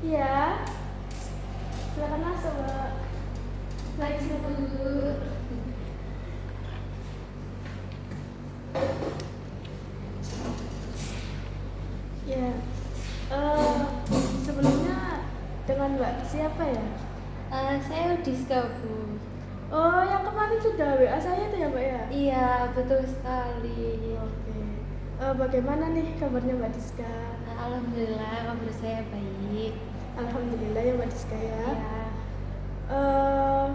Iya, silakan masuk, Mbak. Lagi silakan dulu. Ya, eh, sebelumnya dengan Mbak siapa ya? Saya Diska, Bu. Oh, yang kemarin sudah WA saya tuh ya, Mbak ya? Iya, betul sekali. Oke. Bagaimana nih kabarnya Mbak Diska? Alhamdulillah, kabar saya baik. Alhamdulillah ya Mbak Diska ya. Iya, Eh,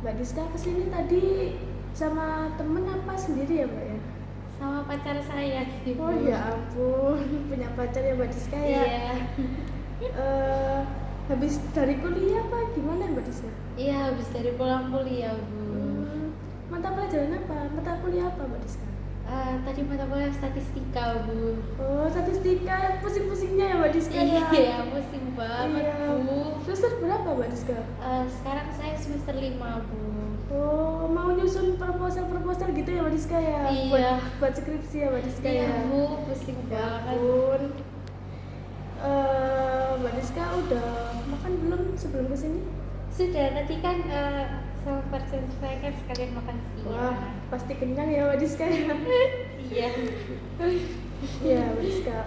Mbak Diska kesini tadi sama temen apa sendiri ya, Mbak ya? sama pacar saya sih, Bu. Oh ya ampun, punya pacar ya Mbak Diska ya? Iya. Eh, habis dari kuliah apa gimana Mbak Diska? Iya, habis dari pulang kuliah, Bu. Mata pelajaran apa? Mata kuliah apa Mbak Diska? Tadi mata kuliah statistika, Bu. Oh, statistika pusing-pusingnya ya Mbak Diska ya? Iya, pusing banget, Iya. Bu. Semester berapa Mbak Diska? Sekarang saya semester 5, Bu. Oh, mau nyusun proposal gitu ya Mbak Diska ya? Iya. Buat skripsi ya Mbak Diska Iya, ya? Bu, pusing Ya banget. ampun. Mbak Diska udah makan belum sebelum kesini? Sudah, tadi kan sama pacar saya kan sekalian makan siang. Wah, pasti kenyang ya Mbak Diska ya? Iya. Iya Mbak Diska,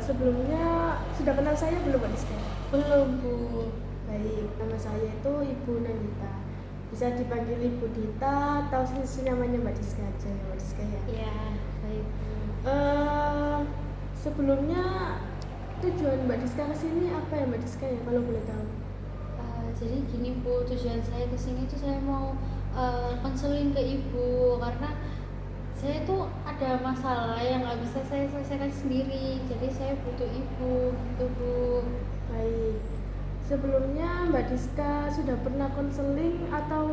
sebelumnya sudah kenal saya belum Mbak Diska? Belum, Bu. Baik, nama saya itu Ibu Nandita. Bisa dipanggil Ibu Dita atau senyamannya Mbak Diska aja ya Mbak Diska ya? Iya, baik, Bu. Sebelumnya tujuan Mbak Diska kesini apa ya Mbak Diska ya kalau boleh tahu? Jadi gini, Bu, tujuan saya kesini tuh saya mau konseling ke Ibu karena saya tuh ada masalah yang nggak bisa saya selesaikan sendiri, jadi saya butuh Ibu gitu, Bu. Baik, sebelumnya Mbak Diska sudah pernah konseling atau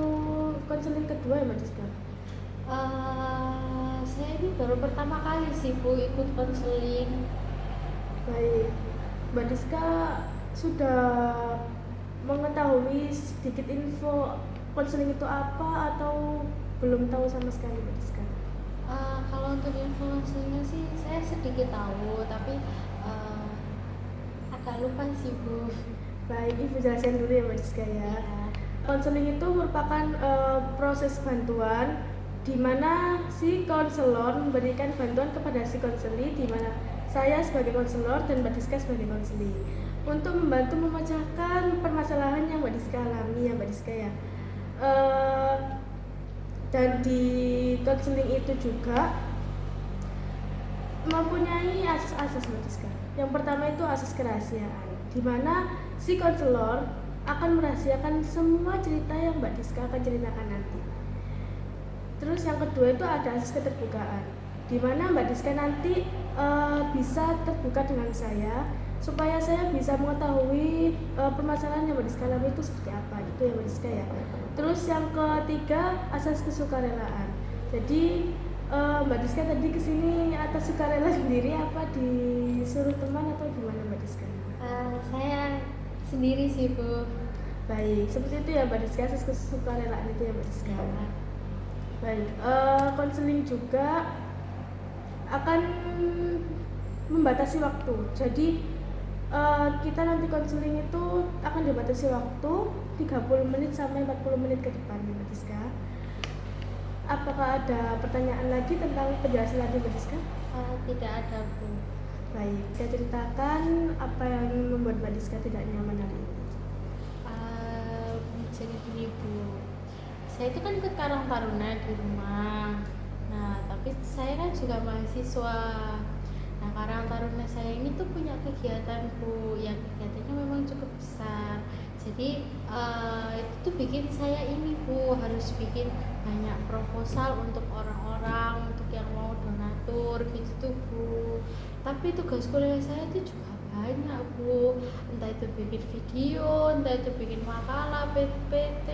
konseling kedua ya Mbak Diska? Saya ini baru pertama kali sih, Bu, ikut konseling. Baik, Mbak Diska sudah mengetahui sedikit info konseling itu apa atau belum tahu sama sekali Mbak Diska? Kalau untuk informasinya sih saya sedikit tahu, tapi agak lupa sih, Bu. Baik, Ibu jelasin dulu ya Mbak Diska ya. Konseling itu merupakan proses bantuan di mana si konselor memberikan bantuan kepada si konseli, di mana saya sebagai konselor dan Mbak Diska sebagai konseli untuk membantu memecahkan permasalahan yang Mbak Diska alami ya Mbak Diska ya. Dan di konseling itu juga mempunyai asas-asas Mbak Diska. Yang pertama itu asas kerahasiaan, di mana si konselor akan merahasiakan semua cerita yang Mbak Diska akan ceritakan nanti. Terus yang kedua itu ada asas keterbukaan, di mana Mbak Diska nanti bisa terbuka dengan saya supaya saya bisa mengetahui permasalahan yang Mbak Diska alami itu seperti apa, itu ya Mbak Diska ya. Terus yang ketiga asas kesukarelaan. Jadi Mbak Diska tadi kesini atas sukarela sendiri apa disuruh teman atau gimana Mbak Diska? Saya sendiri sih, Bu. Baik, seperti itu ya Mbak Diska, asas kesukarelaan itu ya Mbak Diska. Baik, konseling juga akan membatasi waktu. Jadi kita nanti konseling itu akan dibatasi waktu 30 menit sampai 40 menit ke depan Mbak Diska. Apakah ada pertanyaan lagi tentang penjelasan tadi Mbak Diska? Tidak ada, Bu. Baik, saya ceritakan apa yang membuat Mbak Diska tidak nyaman hari ini. Jadi gini, Bu, saya itu kan ikut Karang Taruna di rumah. Nah, tapi saya kan juga mahasiswa. Nah, Karang Taruna saya ini tuh punya kegiatan, Bu, yang kegiatannya memang cukup besar. Jadi itu tuh bikin saya ini, Bu, harus bikin banyak proposal untuk orang-orang, untuk yang mau donatur gitu tuh, Bu. Tapi tugas kuliah saya itu juga banyak, Bu, entah itu bikin video, entah itu bikin makalah, PPT,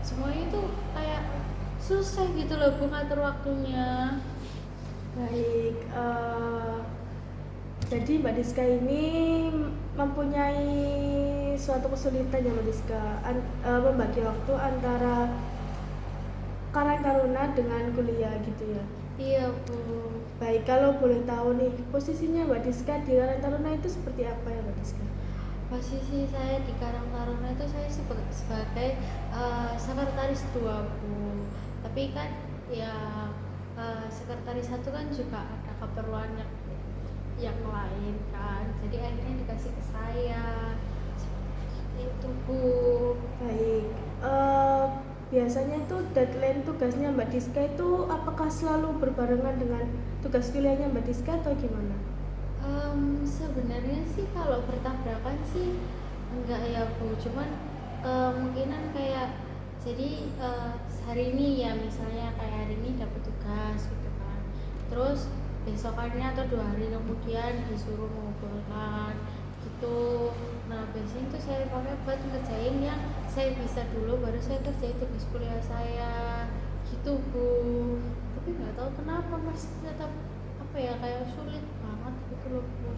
semuanya itu kayak susah gitu loh, Bu, ngatur waktunya. Baik, jadi Mbak Diska ini mempunyai suatu kesulitan ya Mbak Diska membagi waktu antara Karang Taruna dengan kuliah gitu ya. Iya, Bu. Baik, kalau boleh tahu nih posisinya Mbak Diska di Karang Taruna itu seperti apa ya Mbak Diska? Posisi saya di Karang Taruna itu saya sebagai sekretaris 2 Bu. Tapi kan ya sekretaris satu kan juga ada keperluan yang lain kan. Jadi akhirnya dikasih ke saya. Seperti itu Bu. Baik. Eh, Biasanya itu deadline tugasnya Mbak Diska itu apakah selalu berbarengan dengan tugas kuliahnya Mbak Diska atau gimana? Sebenarnya sih kalau bertabrakan sih enggak ya Bu, cuman kemungkinan kayak jadi hari ini ya misalnya kayak hari ini dapat tugas gitu kan, terus besokannya atau 2 hari kemudian disuruh mengumpulkan gitu. Nah biasanya itu saya pakai buat ngerjain yang saya bisa dulu baru saya kerjain tugas kuliah saya gitu Bu. Tapi nggak tahu kenapa masih tetap apa ya kayak sulit banget gitu loh Bu.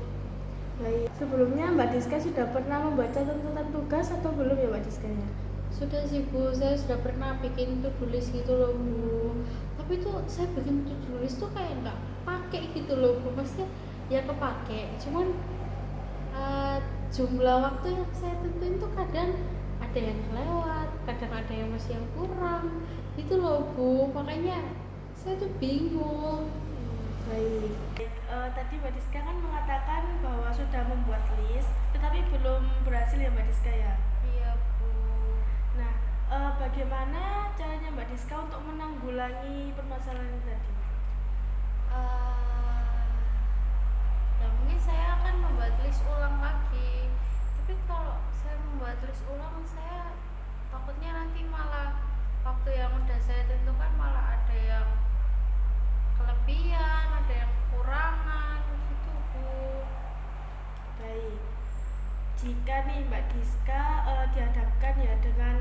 Baik. Sebelumnya Mbak Diska sudah pernah membaca tuntutan tugas atau belum ya Mbak Diskanya? Sudah sih Bu, saya sudah pernah bikin to-do list gitu loh Bu. Tapi tuh saya bikin to-do list tuh kayak nggak pakai gitu loh Bu. Maksudnya ya kepake, cuman jumlah waktu yang saya tentuin tuh kadang ada yang lewat, kadang ada yang masih yang kurang gitu loh Bu. Makanya saya tuh bingung. Baik. Tadi Mbak Diska kan mengatakan bahwa sudah membuat list, tetapi belum berhasil ya Mbak Diska ya. Iya Bu. Nah, bagaimana caranya Mbak Diska untuk menanggulangi permasalahan ini tadi? Ya mungkin saya akan membuat list ulang lagi, tapi kalau saya membuat list ulang saya takutnya nanti malah waktu yang udah saya tentukan malah ada yang kelebihan, ada yang kekurangan gitu Bu. Baik. Jika nih Mbak Diska dihadapkan ya dengan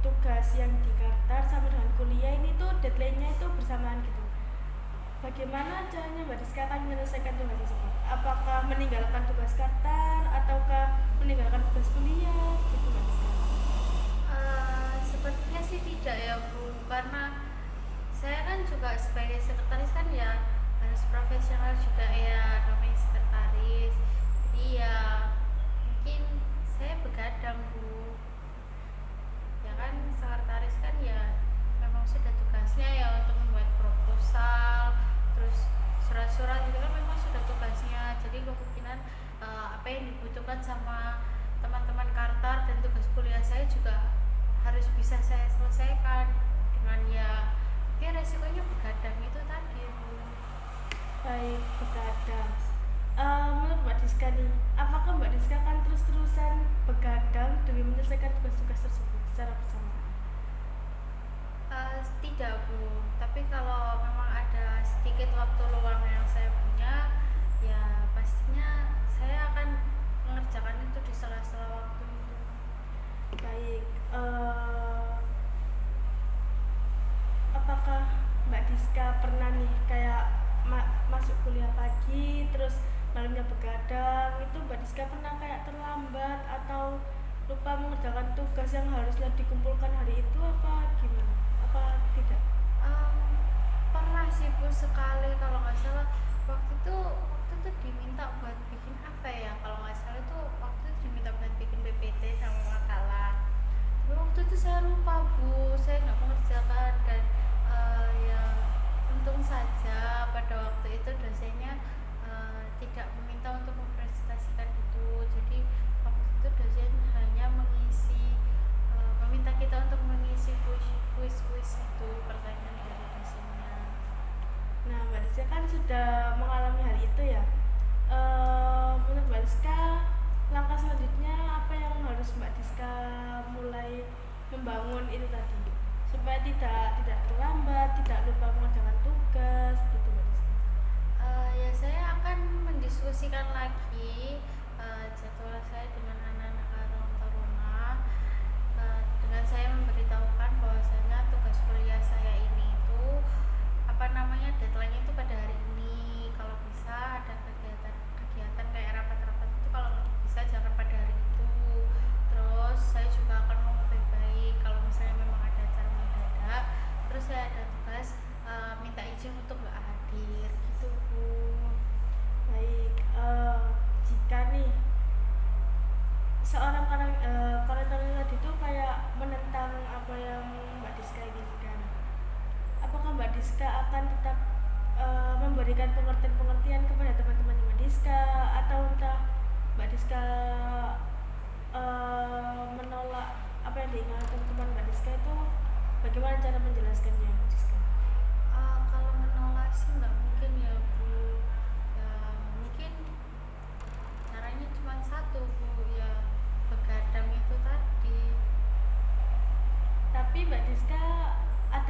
tugas yang di Kartar sama dengan kuliah ini tuh deadline-nya itu bersamaan gitu. Bagaimana caranya Mbak Diska akan menyelesaikan tugas tersebut? Apakah meninggalkan tugas Kartar ataukah meninggalkan tugas kuliah? Gitu Mbak Diska. Sepertinya sih tidak ya Bu, karena saya kan juga sebagai sekretaris kan ya harus profesional juga ya namanya sekretaris. Jadi ya mungkin saya begadang Bu. Ya kan sekretaris kan ya memang sudah tugasnya ya untuk membuat proposal, terus surat-surat itu kan memang sudah tugasnya. Jadi kemungkinan apa yang dibutuhkan sama teman-teman Kartar dan tugas kuliah saya juga harus bisa saya selesaikan dengan ya resikonya begadang itu tadi Bu. Baik, begadang. Menurut Mbak Diska nih, apakah Mbak Diska akan terus-terusan begadang demi menyelesaikan tugas-tugas tersebut secara bersamaan? Tidak Bu, tapi kalau memang ada sedikit waktu luang yang saya punya ya pastinya saya akan mengerjakan itu di sela-sela waktu itu. Baik, apakah Mbak Diska pernah nih kayak masuk kuliah pagi terus malamnya begadang, itu Mbak Diska pernah kayak terlambat atau lupa mengerjakan tugas yang harusnya dikumpulkan hari itu apa gimana? Apa tidak? Em, Pernah sih Bu sekali kalau nggak salah waktu itu diminta buat bikin apa ya, kalau nggak salah itu waktu itu diminta buat bikin PPT sama makalah. Tapi waktu itu saya lupa Bu, saya nggak mengerjakan dan ya untung saja pada waktu itu dosennya tidak meminta untuk mempresentasikan itu. Jadi waktu itu dosen hanya meminta kita untuk mengisi kuis itu pertanyaan dari dosennya. Nah, Mbak Diska kan sudah mengalami hal itu ya. Menurut Mbak Diska, langkah selanjutnya apa yang harus Mbak Diska mulai membangun itu tadi supaya tidak terlambat, tidak lupa mengerjakan tugas gitu Mbak Diska. Ya saya akan mendiskusikan lagi jadwal saya dengan anak-anak Karang Taruna, dengan saya memberitahukan bahwasanya tugas kuliah saya ini itu apa namanya deadline-nya itu pada hari ini. Kalau bisa ada kegiatan kayak rapat-rapat itu kalau bisa jangan pada hari itu. Terus saya juga akan baik-baik kalau misalnya memang ada acara mendadak, terus saya ada tugas minta izin untuk nggak hadir gitu Bu. Baik, jika nih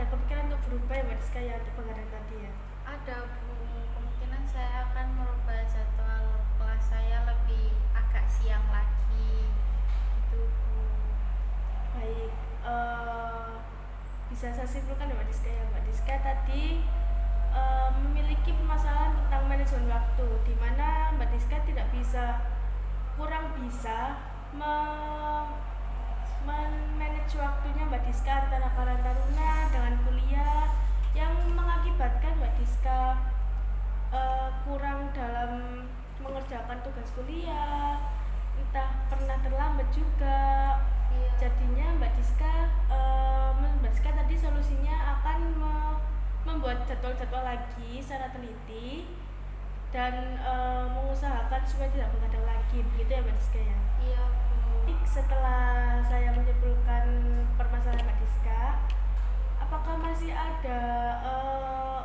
ada kepikiran untuk berubah ya Mbak Diska ya untuk penggadaan tadi ya? Ada Bu, kemungkinan saya akan merubah jadwal kelas saya lebih agak siang lagi. Itu Bu. Baik, bisa saya simpulkan ya Mbak Diska ya. Mbak Diska tadi memiliki permasalahan tentang manajemen waktu, di mana Mbak Diska kurang bisa manage waktunya Mbak Diska antara Karang Taruna dengan kuliah, yang mengakibatkan Mbak Diska kurang dalam mengerjakan tugas kuliah, entah pernah terlambat juga. Iya. Jadinya Mbak Diska tadi solusinya akan membuat jadwal-jadwal lagi secara teliti dan mengusahakan supaya tidak mengadang lagi, begitu ya Mbak Diska ya? Iya Bu. Setelah saya menyimpulkan permasalahan Mbak Diska, apakah masih ada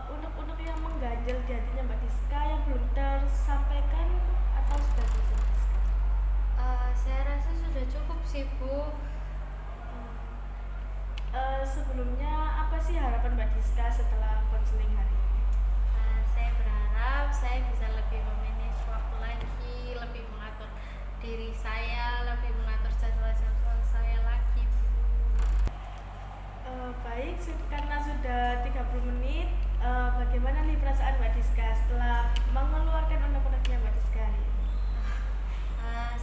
unek-unek yang mengganjal di hatinya Mbak Diska yang belum tersampaikan atau sudah selesai Mbak Diska? Saya rasa sudah cukup sih Bu. Sebelumnya apa sih harapan Mbak Diska setelah konseling hari ini? Saya berharap saya bisa lebih memanage waktu lagi, lebih mengatur diri saya, lebih mengatur jadwal-jadwal saya lagi Bu. Baik, karena sudah 30 menit, bagaimana nih perasaan Mbak Diska setelah mengeluarkan unek-uneknya Mbak Diska hari ini?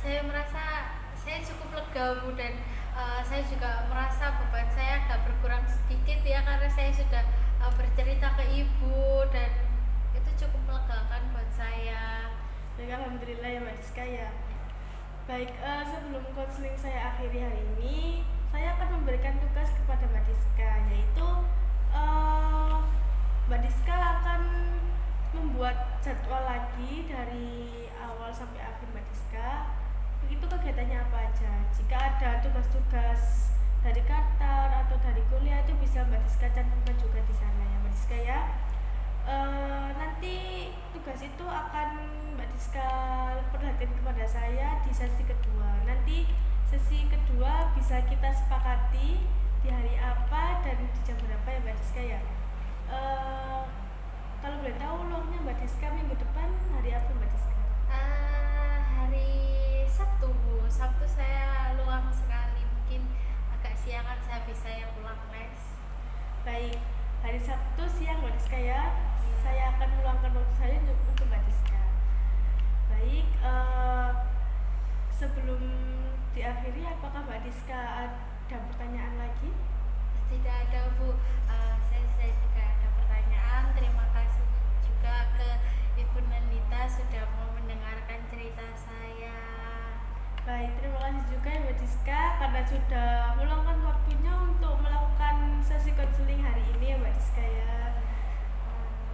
Saya merasa saya cukup lega Bu, dan saya juga merasa beban saya agak berkurang sedikit ya, karena saya sudah bercerita ke ibu dan itu cukup melegakan buat saya. Baik, alhamdulillah ya Mbak Diska ya. Baik, sebelum konseling saya akhiri hari ini, saya akan memberikan tugas kepada Mbak Diska, yaitu Mbak Diska akan membuat jadwal lagi dari awal sampai akhir Mbak Diska. Begitu kegiatannya apa aja. Jika ada tugas-tugas dari Qatar atau dari kuliah, itu bisa Mbak Diska cantumkan juga di sana ya Mbak Diska ya. Nanti tugas itu akan Mbak Diska perhatikan kepada saya di sesi kedua. Nanti sesi kedua bisa kita sepakati di hari apa dan di jam berapa ya Mbak Diska ya. Kalau boleh tahu luangnya Mbak Diska minggu depan hari apa Mbak Diska? Hari Sabtu Bu. Sabtu saya luang sekali, mungkin agak siangan saya bisa ya pulang les. Baik, hari Sabtu siang Mbak Diska ya. Saya akan meluangkan waktu saya untuk Mbak Diska. Baik, sebelum diakhiri, apakah Mbak Diska ada pertanyaan lagi? Tidak ada Bu. Saya juga ada pertanyaan. Terima kasih juga ke Ibu Nandita sudah mau mendengarkan cerita saya. Baik, terima kasih juga ya Mbak Diska karena sudah meluangkan waktunya untuk melakukan sesi konseling hari ini ya Mbak Diska ya.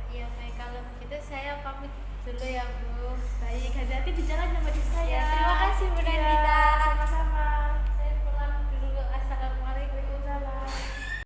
Iya baik, kalau begitu saya pamit dulu ya Bu. Baik, hati-hati di jalan ya Mbak Diska.